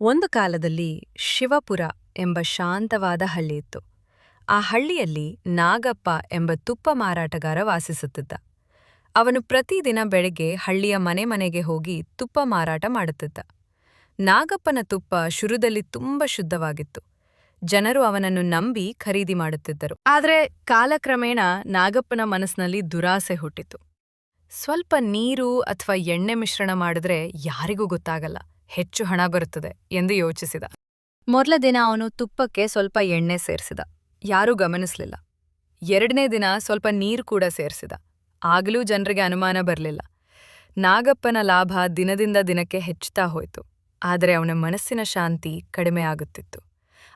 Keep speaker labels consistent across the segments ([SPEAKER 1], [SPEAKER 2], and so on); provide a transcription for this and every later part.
[SPEAKER 1] ಒಂದು ಕಾಲದಲ್ಲಿ ಶಿವಪುರ ಎಂಬ ಶಾಂತವಾದ ಹಳ್ಳಿಯಿತ್ತು. ಆ ಹಳ್ಳಿಯಲ್ಲಿ ನಾಗಪ್ಪ ಎಂಬ ತುಪ್ಪ ಮಾರಾಟಗಾರ ವಾಸಿಸುತ್ತಿದ್ದ. ಅವನು ಪ್ರತಿದಿನ ಬೆಳಗ್ಗೆ ಹಳ್ಳಿಯ ಮನೆ ಮನೆಗೆ ಹೋಗಿ ತುಪ್ಪ ಮಾರಾಟ ಮಾಡುತ್ತಿದ್ದ. ನಾಗಪ್ಪನ ತುಪ್ಪ ಶುರುದಲ್ಲಿ ತುಂಬಾ ಶುದ್ಧವಾಗಿತ್ತು. ಜನರು ಅವನನ್ನು ನಂಬಿ ಖರೀದಿ ಮಾಡುತ್ತಿದ್ದರು. ಆದರೆ ಕಾಲಕ್ರಮೇಣ ನಾಗಪ್ಪನ ಮನಸ್ಸಿನಲ್ಲಿ ದುರಾಸೆ ಹುಟ್ಟಿತು. ಸ್ವಲ್ಪ ನೀರು ಅಥವಾ ಎಣ್ಣೆ ಮಿಶ್ರಣ ಮಾಡಿದ್ರೆ ಯಾರಿಗೂ ಗೊತ್ತಾಗಲ್ಲ, ಹೆಚ್ಚು ಹಣ ಬರುತ್ತದೆ ಎಂದು ಯೋಚಿಸಿದ. ಮೊದಲ ದಿನ ಅವನು ತುಪ್ಪಕ್ಕೆ ಸ್ವಲ್ಪ ಎಣ್ಣೆ ಸೇರಿಸಿದ. ಯಾರೂ ಗಮನಿಸಲಿಲ್ಲ. ಎರಡನೇ ದಿನ ಸ್ವಲ್ಪ ನೀರು ಕೂಡ ಸೇರಿಸಿದ. ಆಗಲೂ ಜನರಿಗೆ ಅನುಮಾನ ಬರಲಿಲ್ಲ. ನಾಗಪ್ಪನ ಲಾಭ ದಿನದಿಂದ ದಿನಕ್ಕೆ ಹೆಚ್ಚುತ್ತಾ ಹೋಯಿತು. ಆದರೆ ಅವನ ಮನಸ್ಸಿನ ಶಾಂತಿ ಕಡಿಮೆ ಆಗುತ್ತಿತ್ತು.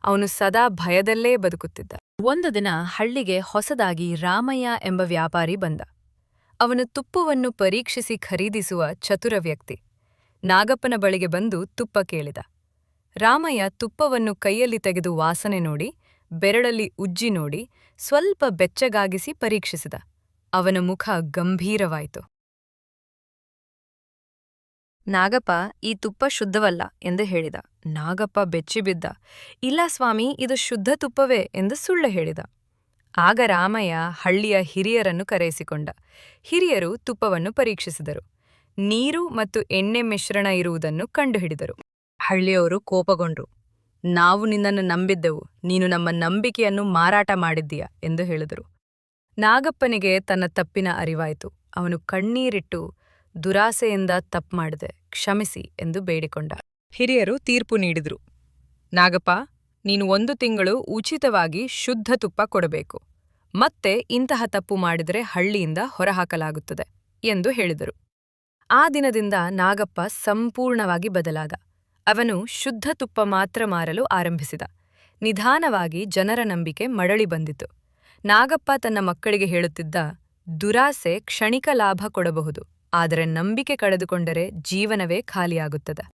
[SPEAKER 1] ಅವನು ಸದಾ ಭಯದಲ್ಲೇ ಬದುಕುತ್ತಿದ್ದ. ಒಂದು ದಿನ ಹಳ್ಳಿಗೆ ಹೊಸದಾಗಿ ರಾಮಯ್ಯ ಎಂಬ ವ್ಯಾಪಾರಿ ಬಂದ. ಅವನು ತುಪ್ಪವನ್ನು ಪರೀಕ್ಷಿಸಿ ಖರೀದಿಸುವ ಚತುರ ವ್ಯಕ್ತಿ. ನಾಗಪ್ಪನ ಬಳಿಗೆ ಬಂದು ತುಪ್ಪ ಕೇಳಿದ. ರಾಮಯ್ಯ ತುಪ್ಪವನ್ನು ಕೈಯಲ್ಲಿ ತೆಗೆದು ವಾಸನೆ ನೋಡಿ, ಬೆರಳಲ್ಲಿ ಉಜ್ಜಿ ನೋಡಿ, ಸ್ವಲ್ಪ ಬೆಚ್ಚಗಾಗಿಸಿ ಪರೀಕ್ಷಿಸಿದ. ಅವನ ಮುಖ ಗಂಭೀರವಾಯಿತು. ನಾಗಪ್ಪ, ಈ ತುಪ್ಪ ಶುದ್ಧವಲ್ಲ ಎಂದು ಹೇಳಿದ. ನಾಗಪ್ಪ ಬೆಚ್ಚಿಬಿದ್ದ. ಇಲ್ಲ ಸ್ವಾಮಿ, ಇದು ಶುದ್ಧ ತುಪ್ಪವೇ ಎಂದು ಸುಳ್ಳು ಹೇಳಿದ. ಆಗ ರಾಮಯ್ಯ ಹಳ್ಳಿಯ ಹಿರಿಯರನ್ನು ಕರೆಯಿಸಿಕೊಂಡ. ಹಿರಿಯರು ತುಪ್ಪವನ್ನು ಪರೀಕ್ಷಿಸಿದರು. ನೀರು ಮತ್ತು ಎಣ್ಣೆ ಮಿಶ್ರಣ ಇರುವುದನ್ನು ಕಂಡುಹಿಡಿದರು. ಹಳ್ಳಿಯವರು ಕೋಪಗೊಂಡ್ರು. ನಾವು ನಿನ್ನನ್ನು ನಂಬಿದ್ದೆವು, ನೀನು ನಮ್ಮ ನಂಬಿಕೆಯನ್ನು ಮಾರಾಟ ಮಾಡಿದ್ದೀಯ ಎಂದು ಹೇಳಿದರು. ನಾಗಪ್ಪನಿಗೆ ತನ್ನ ತಪ್ಪಿನ ಅರಿವಾಯಿತು. ಅವನು ಕಣ್ಣೀರಿಟ್ಟು, ದುರಾಸೆಯಿಂದ ತಪ್ಪು ಮಾಡಿದೆ, ಕ್ಷಮಿಸಿ ಎಂದು ಬೇಡಿಕೊಂಡ. ಹಿರಿಯರು ತೀರ್ಪು ನೀಡಿದರು. ನಾಗಪ್ಪ, ನೀನು 1 ತಿಂಗಳು ಉಚಿತವಾಗಿ ಶುದ್ಧ ತುಪ್ಪ ಕೊಡಬೇಕು. ಮತ್ತೆ ಇಂತಹ ತಪ್ಪು ಮಾಡಿದರೆ ಹಳ್ಳಿಯಿಂದ ಹೊರಹಾಕಲಾಗುತ್ತದೆ ಎಂದು ಹೇಳಿದರು. ಆ ದಿನದಿಂದ ನಾಗಪ್ಪ ಸಂಪೂರ್ಣವಾಗಿ ಬದಲಾದ. ಅವನು ಶುದ್ಧ ತುಪ್ಪ ಮಾತ್ರ ಮಾರಲು ಆರಂಭಿಸಿದ. ನಿಧಾನವಾಗಿ ಜನರ ನಂಬಿಕೆ ಮರಳಿ ಬಂದಿತು. ನಾಗಪ್ಪ ತನ್ನ ಮಕ್ಕಳಿಗೆ ಹೇಳುತ್ತಿದ್ದ, ದುರಾಸೆ ಕ್ಷಣಿಕ ಲಾಭ ಕೊಡಬಹುದು, ಆದರೆ ನಂಬಿಕೆ ಕಳೆದುಕೊಂಡರೆ ಜೀವನವೇ ಖಾಲಿಯಾಗುತ್ತದೆ.